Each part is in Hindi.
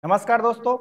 नमस्कार दोस्तों।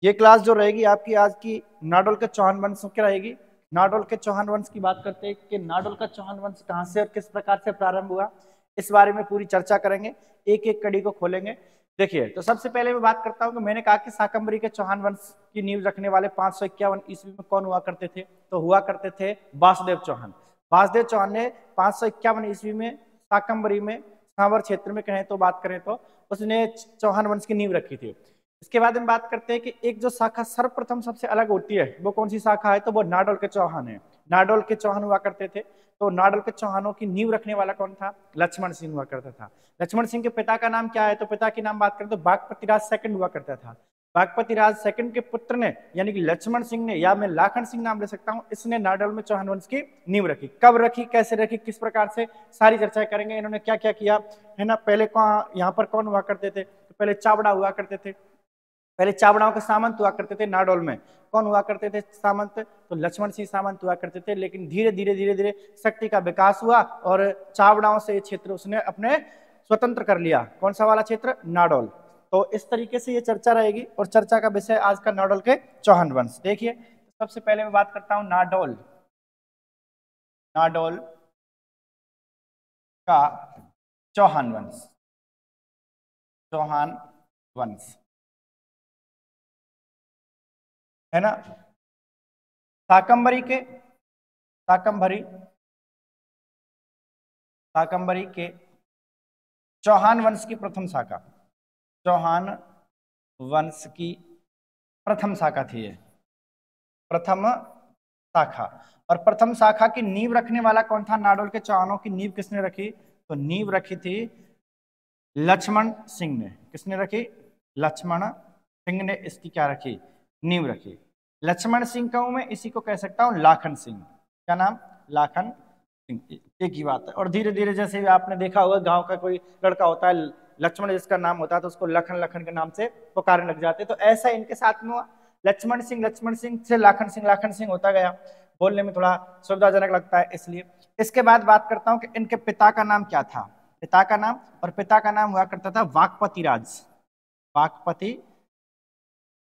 ये क्लास जो रहेगी आपकी आज की नाडोल के चौहान वंश की रहेगी। नाडोल के चौहान वंश की बात करते हैं कि नाडोल का चौहान वंश कहाँ से और किस प्रकार से प्रारंभ हुआ, इस बारे में पूरी चर्चा करेंगे। एक एक कड़ी को खोलेंगे। देखिए, तो सबसे पहले मैं बात करता हूँ कि मैंने कहा कि शाकंभरी के चौहान वंश की नींव रखने वाले 551 ईस्वी में कौन हुआ करते थे, तो हुआ करते थे वासुदेव चौहान। वासुदेव चौहान ने 551 ईस्वी में शाकंभरी में सांवर क्षेत्र में कहें तो बात करें तो उसने चौहान वंश की नींव रखी थी। इसके बाद हम बात करते हैं कि एक जो शाखा सर्वप्रथम सबसे अलग होती है वो कौन सी शाखा है, तो वो नाडोल के चौहान है। नाडोल के चौहान हुआ करते थे। तो नाडोल के चौहानों की नींव रखने वाला कौन था? लक्ष्मण सिंह हुआ करता था। लक्ष्मण सिंह के पिता का नाम क्या है, तो पिता की नाम बात करें तो बागपति राज सेकंड हुआ करता था। बागपति राज सेकंड के पुत्र ने यानी कि लक्ष्मण सिंह ने, या मैं लाखन सिंह नाम ले सकता हूँ, इसने नाडोल में चौहान वंश की नींव रखी। कब रखी, कैसे रखी, किस प्रकार से, सारी चर्चा करेंगे। इन्होंने क्या क्या किया है ना। पहले यहाँ पर कौन हुआ करते थे, तो पहले चावड़ा हुआ करते थे। पहले चावड़ाओं के सामंत हुआ करते थे नाडोल में। कौन हुआ करते थे सामंत, तो लक्ष्मण सिंह सामंत हुआ करते थे। लेकिन धीरे धीरे शक्ति का विकास हुआ और चावड़ाओं से ये क्षेत्र उसने अपने स्वतंत्र कर लिया। कौन सा वाला क्षेत्र? नाडोल। तो इस तरीके से ये चर्चा रहेगी और चर्चा का विषय आज का नाडोल के चौहान वंश। देखिए, सबसे पहले मैं बात करता हूं नाडोल का चौहान वंश। चौहान वंश है ना। शाकंभरी के चौहान वंश की प्रथम शाखा, चौहान वंश की प्रथम शाखा थी ये, प्रथम शाखा। और प्रथम शाखा की नींव रखने वाला कौन था? नाडोल के चौहानों की नींव किसने रखी, तो नींव रखी थी लक्ष्मण सिंह ने। किसने रखी? लक्ष्मण सिंह ने इसकी क्या रखी, नींव रखी। लक्ष्मण सिंह कहूं मैं, इसी को कह सकता हूं लाखन सिंह। क्या नाम? लाखन सिंह। एक ही बात है। और धीरे धीरे जैसे आपने देखा होगा, गांव का कोई लड़का होता है लक्ष्मण जिसका नाम होता है तो उसको लखन लखन के नाम से पुकारने लग जाते। तो ऐसा इनके साथ में हुआ। लक्ष्मण सिंह से लाखन सिंह होता गया। बोलने में थोड़ा सुविधाजनक लगता है इसलिए। इसके बाद बात करता हूं कि इनके पिता का नाम क्या था। पिता का नाम, और पिता का नाम हुआ करता था वाकपति राज। वाकपति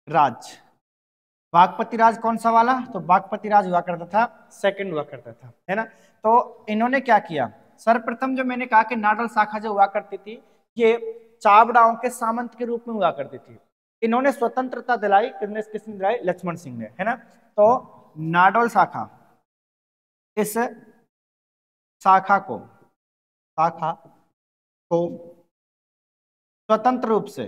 राज। वाकपति राज कौन सा वाला, तो वाकपति राज हुआ करता था सेकंड हुआ करता था, है ना। तो इन्होंने क्या किया, सर्वप्रथम जो मैंने कहा कि नाडोल शाखा जो हुआ करती थी ये चावड़ाओं के सामंत के रूप में हुआ करती थी। इन्होंने स्वतंत्रता दिलाई, किसने दिलाई? लक्ष्मण सिंह ने, है ना। तो नाडोल शाखा, इस शाखा को स्वतंत्र रूप से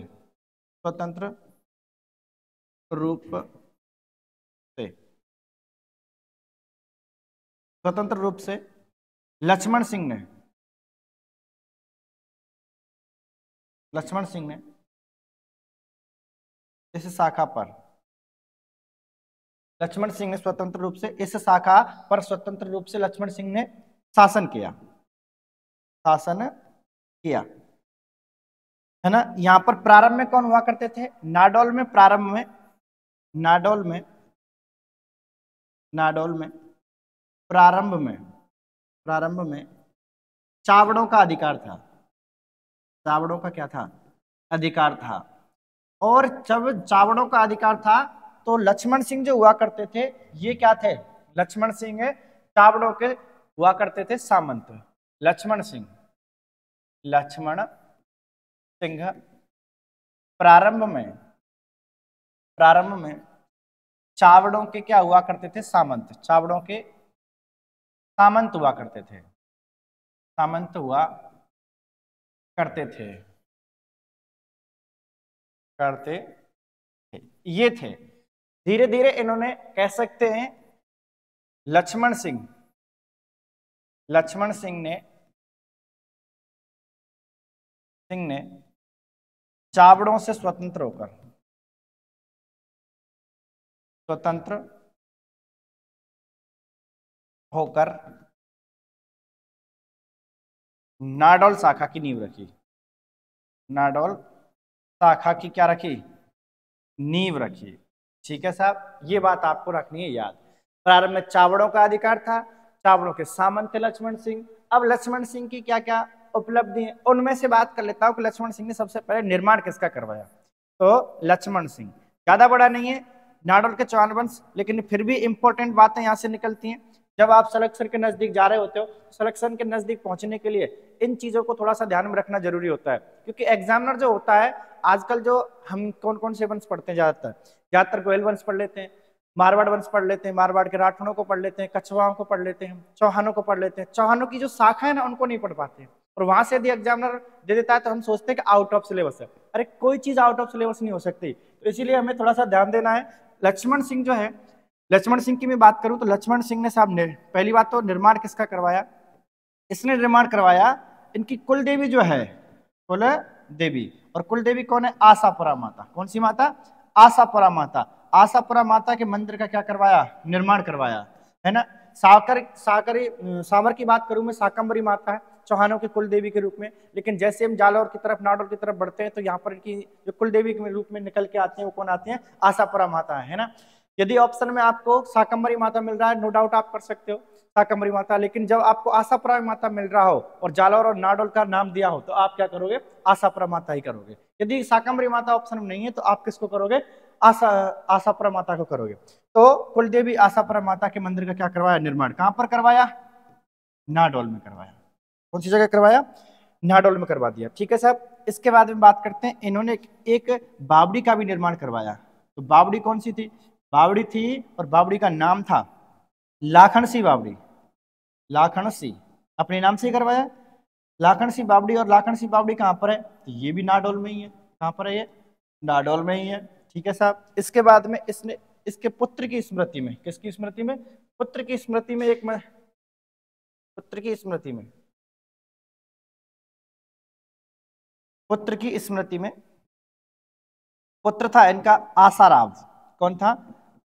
लक्ष्मण सिंह ने इस शाखा पर, लक्ष्मण सिंह ने स्वतंत्र रूप से इस शाखा पर स्वतंत्र रूप से लक्ष्मण सिंह ने शासन किया, है ना। यहां पर प्रारंभ में कौन हुआ करते थे? नाडोल में प्रारंभ में चावड़ों का अधिकार था। चावड़ों का क्या था? अधिकार था। और जब चावड़ों का अधिकार था तो लक्ष्मण सिंह जो हुआ करते थे ये क्या थे? लक्ष्मण सिंह चावड़ों के हुआ करते थे सामंत। लक्ष्मण सिंह प्रारंभ में चावड़ों के क्या हुआ करते थे? सामंत। चावड़ों के सामंत हुआ करते थे, ये थे। धीरे धीरे इन्होंने, कह सकते हैं, लक्ष्मण सिंह ने चावड़ों से स्वतंत्र होकर नाडोल शाखा की नींव रखी। नाडोल शाखा की क्या रखी? नींव रखी। ठीक है साहब, ये बात आपको रखनी है याद। प्रारंभ में चावड़ों का अधिकार था, चावड़ों के सामंत थे लक्ष्मण सिंह। अब लक्ष्मण सिंह की क्या क्या उपलब्धि है उनमें से बात कर लेता हूं कि लक्ष्मण सिंह ने सबसे पहले निर्माण किसका करवाया? तो लक्ष्मण सिंह। ज्यादा बड़ा नहीं है नाडोल के चौहान वंश, लेकिन फिर भी इंपॉर्टेंट बातें यहाँ से निकलती हैं। जब आप सिलेक्शन के नजदीक जा रहे होते हो, सिलेक्शन के नजदीक पहुंचने के लिए इन चीजों को थोड़ा सा ध्यान में रखना जरूरी होता है, क्योंकि एग्जामिनर जो होता है आजकल, जो हम कौन कौन से वंश पढ़ते हैं ज्यादातर गोयल वंश पढ़ लेते हैं, मारवाड़ वंश पढ़ लेते हैं, मारवाड़ के राठौड़ों को पढ़ लेते हैं, कछवाओं को पढ़ लेते हैं, चौहानों को पढ़ लेते हैं। चौहानों की जो शाखा है ना उनको नहीं पढ़ पाते हैं, और वहां से यदि एग्जामिनर दे देता है तो हम सोचते हैं कि आउट ऑफ सिलेबस है। अरे कोई चीज आउट ऑफ सिलेबस नहीं हो सकती, तो इसीलिए हमें थोड़ा सा ध्यान देना है। लक्ष्मण सिंह जो है, लक्ष्मण सिंह की मैं बात करूं तो लक्ष्मण सिंह ने साहब ने पहली बात तो निर्माण किसका करवाया, इसने निर्माण करवाया इनकी कुल देवी जो है, कुल देवी। और कुल देवी कौन है? आशापुरा माता। कौन सी माता? आशापुरा माता। आशापुरा माता के मंदिर का क्या करवाया? निर्माण करवाया, है ना। सावर की बात करूं मैं, शाकंभरी माता है चौहानों की कुल देवी के रूप में। लेकिन जैसे हम जालौर की तरफ, नाडोल की तरफ बढ़ते हैं तो यहाँ पर इनकी जो कुल देवी के रूप में निकल के आते हैं वो कौन आते हैं? आशापुरा माता है ना। यदि ऑप्शन में आपको शाकंभरी माता मिल रहा है, नो डाउट आप कर सकते हो शाकंभरी माता, लेकिन जब आपको आशापुरा माता मिल रहा हो और जालौर और नाडोल का नाम दिया हो तो आप क्या करोगे? आशापुरा माता ही करोगे। यदि शाकंभरी माता ऑप्शन में नहीं है तो आप किसको करोगे? आशापुरा माता को करोगे। तो कुलदेवी आशापुरा माता के मंदिर का क्या करवाया? निर्माण। कहां पर करवाया? नाडोल में करवाया। कौन सी जगह करवाया? नाडोल में करवा दिया। ठीक है साहब। इसके बाद में बात करते हैं, इन्होंने एक बावड़ी का भी निर्माण करवाया। तो बावड़ी कौन सी थी? बावड़ी थी, और बावड़ी का नाम था लाखनसी बावड़ी। लाखनसी अपने नाम से ही करवाया, लाखनसी बावड़ी। और लाखनसी बावड़ी कहां पर है? तो ये भी नाडोल में ही है। कहां पर है ये? नाडोल में ही है। ठीक है साहब। इसके बाद में इसने इसके पुत्र की स्मृति में, किसकी स्मृति में? पुत्र की स्मृति में, पुत्र की स्मृति में, पुत्र की स्मृति में पुत्र था इनका आसाराव। कौन था?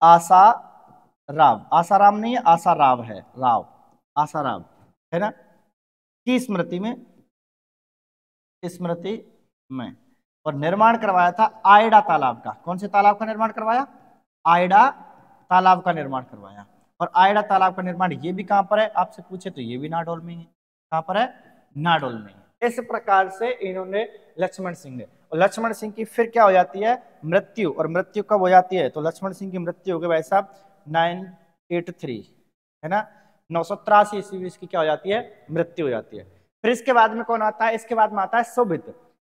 आसाराव। आसाराम नहीं है, आसाराव है, राव, आसाराव है ना, की स्मृति में, स्मृति में। और निर्माण करवाया था आयडा तालाब का। कौन से तालाब का निर्माण करवाया? आयडा तालाब का निर्माण करवाया। और आयडा तालाब का निर्माण ये भी कहां पर है? आपसे पूछे तो ये भी नाडोल में है। कहां पर है? नाडोल में। इस प्रकार से इन्होंने लक्ष्मण सिंह ने, और लक्ष्मण सिंह की फिर क्या हो जाती है? मृत्यु। और मृत्यु कब हो जाती है? तो लक्ष्मण सिंह की मृत्यु हो गई भाई साहब 983, है ना, 983 ईस्वी की क्या हो जाती है? मृत्यु हो जाती है। फिर इसके बाद में कौन आता है? इसके बाद में आता है सोबित।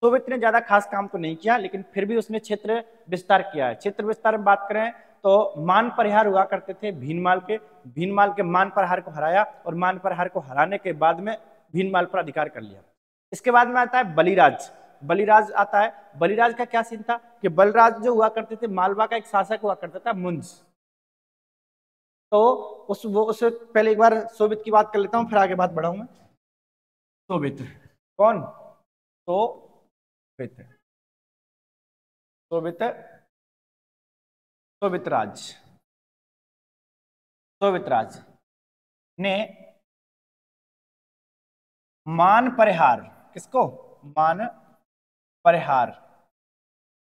सोबित ने ज्यादा खास काम तो नहीं किया, लेकिन फिर भी उसने क्षेत्र विस्तार किया है। क्षेत्र विस्तार में बात करें तो मान परिहार हुआ करते थे भीनमाल के, भीनमाल के मान परिहार को हराया, और मान परिहार को हराने के बाद में भीनमाल पर अधिकार कर लिया। इसके बाद में आता है बलिराज। बलिराज आता है। बलिराज का क्या सीन था कि बलराज जो हुआ करते थे, मालवा का एक शासक हुआ करता था मुंज। तो उससे पहले एक बार सोबित की बात कर लेता हूं, फिर आगे बात बढ़ाऊंगा। सोबित कौन? सोबित, सोबित, सोबितराज। सोबितराज ने मान परिहार, किसको? मान परिहार,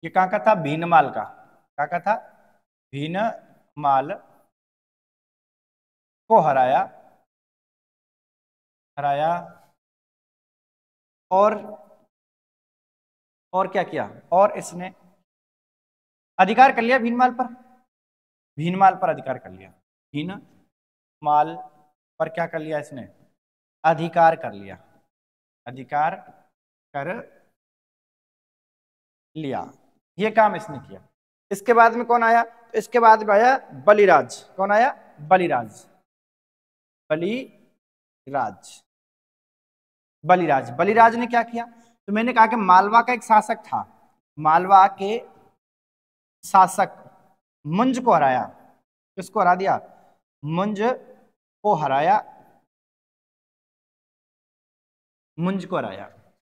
ये कहां का था? भीनमाल का। कहां का था? भीनमाल को हराया, हराया। और क्या किया? और इसने अधिकार कर लिया भीनमाल पर। भीनमाल पर अधिकार कर लिया। भीनमाल पर क्या कर लिया इसने? अधिकार कर लिया। अधिकार कर लिया, ये काम इसने किया। इसके बाद में कौन आया? तो इसके बाद में आया बलिराज। कौन आया? बलिराज। बलिराज, बलिराज। बलिराज ने क्या किया? तो मैंने कहा कि मालवा का एक शासक था, मालवा के शासक मुंज को हराया। किसको हरा दिया? मुंज को हराया, मुंज को हराया।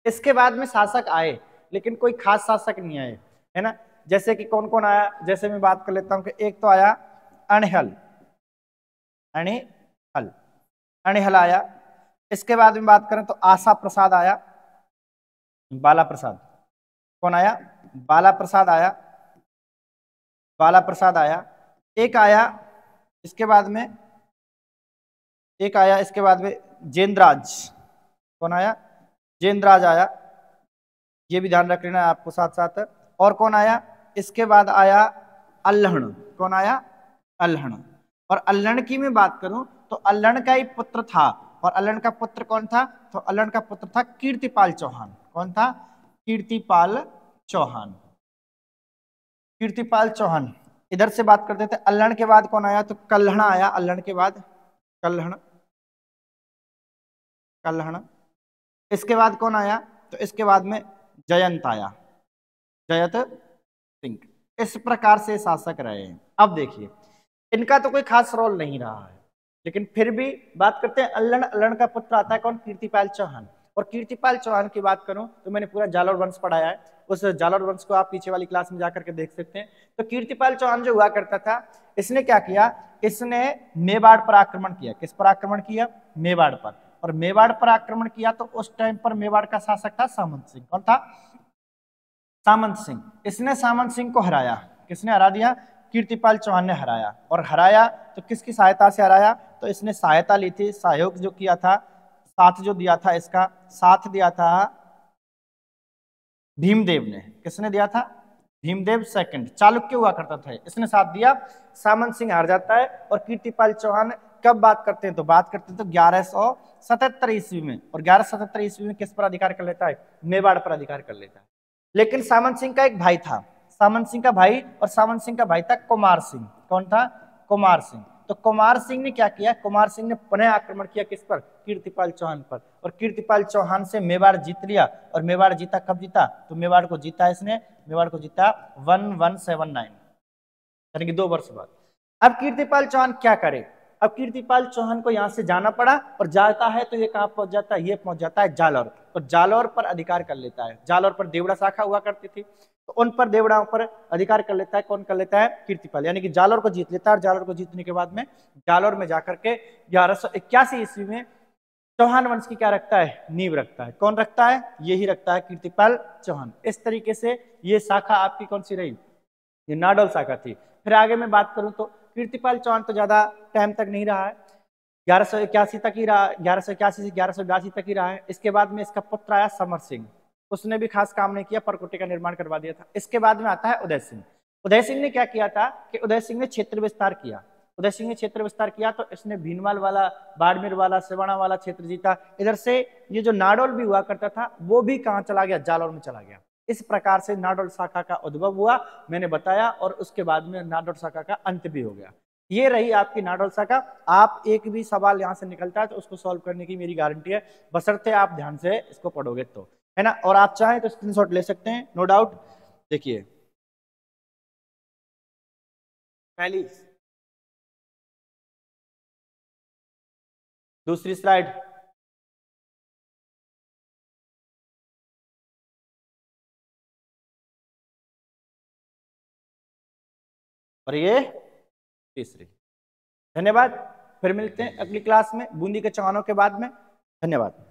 इसके बाद में शासक आए, लेकिन कोई खास शासक नहीं आए, है ना। जैसे कि कौन कौन आया? जैसे मैं बात कर लेता हूं कि एक तो आया अणिहल, अणिहल, अणिहल आया। इसके बाद में बात करें तो आशा प्रसाद आया, बाला प्रसाद। कौन आया? बाला प्रसाद आया, बाला प्रसाद आया। एक आया इसके बाद में, एक आया इसके बाद में जेंद्राज। कौन आया? जेंद्राज आया। ये भी ध्यान रख लेना आपको साथ साथ। और कौन आया, इसके बाद आया अल्हण। कौन आया, अल्हण। और अल्हण की मैं बात करूं तो अल्हण का ही पुत्र था, और अल्हण का पुत्र कौन था, तो अल्हण का पुत्र था कीर्तिपाल चौहान। कौन था, कीर्तिपाल चौहान। कीर्तिपाल चौहान। इधर से बात करते थे, अल्हण के बाद कौन आया, तो कल्हण आया। अल्हण के बाद कल्हण, कल्हण। इसके बाद कौन आया, तो इसके बाद में जयंत आया, जयत सिंह। इस प्रकार से शासक रहे हैं। अब देखिए इनका तो कोई खास रोल नहीं रहा है, लेकिन फिर भी बात करते हैं अल्हण। अल्हण का पुत्र आता है कौन, कीर्तिपाल चौहान। और कीर्तिपाल चौहान की बात करूं तो मैंने पूरा जालोर वंश पढ़ाया है, उस जालोर वंश को आप पीछे वाली क्लास में जाकर के देख सकते हैं। तो कीर्तिपाल चौहान जो हुआ करता था, इसने क्या किया, इसने मेवाड़ पर आक्रमण किया। किस पर आक्रमण किया, मेवाड़ पर। और मेवाड़ पर आक्रमण किया तो उस टाइम पर मेवाड़ का शासक था सामंत सिंह। कौन था, सामंत सिंह। इसने सामंत सिंह को हराया। किसने हरा दिया, कीर्तिपाल चौहान ने हराया। और हराया तो किसकी सहायता से हराया, तो इसने सहायता ली थी, सहयोग जो किया था, साथ जो दिया था, इसका साथ दिया था भीमदेव ने। किसने दिया था, भीमदेव सेकंड, चालुक्य हुआ करता था, इसने साथ दिया। सामंत सिंह हार जाता है। और कीर्तिपाल चौहान कब बात करते हैं, तो बात करते हैं तो 1177 ईस्वी में। और 1177 ईस्वी में किस पर अधिकार कर लेता है, मेवाड़ पर अधिकार कर लेता है। लेकिन सामंत सिंह का एक भाई था, सामंत सिंह का भाई, और सामंत सिंह का भाई था कुमार सिंह। कौन था, कुमार सिंह। तो कुमार सिंह ने क्या किया, कुमार सिंह ने पुनः आक्रमण किया किस पर, कीर्तिपाल चौहान पर। और कीर्तिपाल चौहान से मेवाड़ जीत लिया। और मेवाड़ जीता कब जीता, तो मेवाड़ को जीता इसने, मेवाड़ को जीता 1179, यानी कि 2 वर्ष बाद। अब कीर्तिपाल चौहान क्या करे, अब कीर्तिपाल चौहान को यहां से जाना पड़ा, और जाता है तो ये कहां पहुंच जाता है, ये पहुंच जाता है जालौर। और जालौर पर अधिकार कर लेता है। जालौर पर देवड़ा शाखा हुआ करती थी, तो उन पर देवड़ाओं पर अधिकार कर लेता है। कौन कर लेता है, कीर्तिपाल, यानी कि जालौर को जीत लेता है। और जालौर को जीतने के बाद में जालौर में जाकर के 1181 ईस्वी में चौहान वंश की क्या रखता है, नींव रखता है। कौन रखता है, यही रखता है कीर्तिपाल चौहान। इस तरीके से ये शाखा आपकी कौन सी रही, ये नाडोल शाखा थी। फिर आगे मैं बात करूं तो कीर्तिपाल चौहान तो ज्यादा टाइम तक नहीं रहा है, 1181 तक ही रहा, 1181 से 1182 तक ही रहा है। इसके बाद में इसका पुत्र आया समर सिंह, उसने भी खास काम नहीं किया, परकोटे का निर्माण करवा दिया था। इसके बाद में आता है उदय सिंह। उदय सिंह ने क्या किया था कि उदय सिंह ने क्षेत्र विस्तार किया। उदय सिंह ने क्षेत्र विस्तार किया तो इसने भीनमाल वाला, बाड़मेर वाला, सिवाना वाला क्षेत्र जीता। इधर से ये जो नाडोल भी हुआ करता था वो भी कहाँ चला गया, जालौर में चला गया। इस प्रकार से नाडोल शाखा का उद्भव हुआ, मैंने बताया, और उसके बाद में नाडोल शाखा का अंत भी हो गया। ये रही आपकी नाडोल शाखा। आप एक भी सवाल यहां से निकलता है तो उसको सॉल्व करने की मेरी गारंटी है, बशर्ते आप ध्यान से इसको पढ़ोगे तो, है ना। और आप चाहें तो स्क्रीनशॉट ले सकते हैं, नो डाउट। देखिए पहली, दूसरी स्लाइड, और ये तीसरी। धन्यवाद। फिर मिलते हैं अगली क्लास में बूंदी के चौहानों के बाद में। धन्यवाद।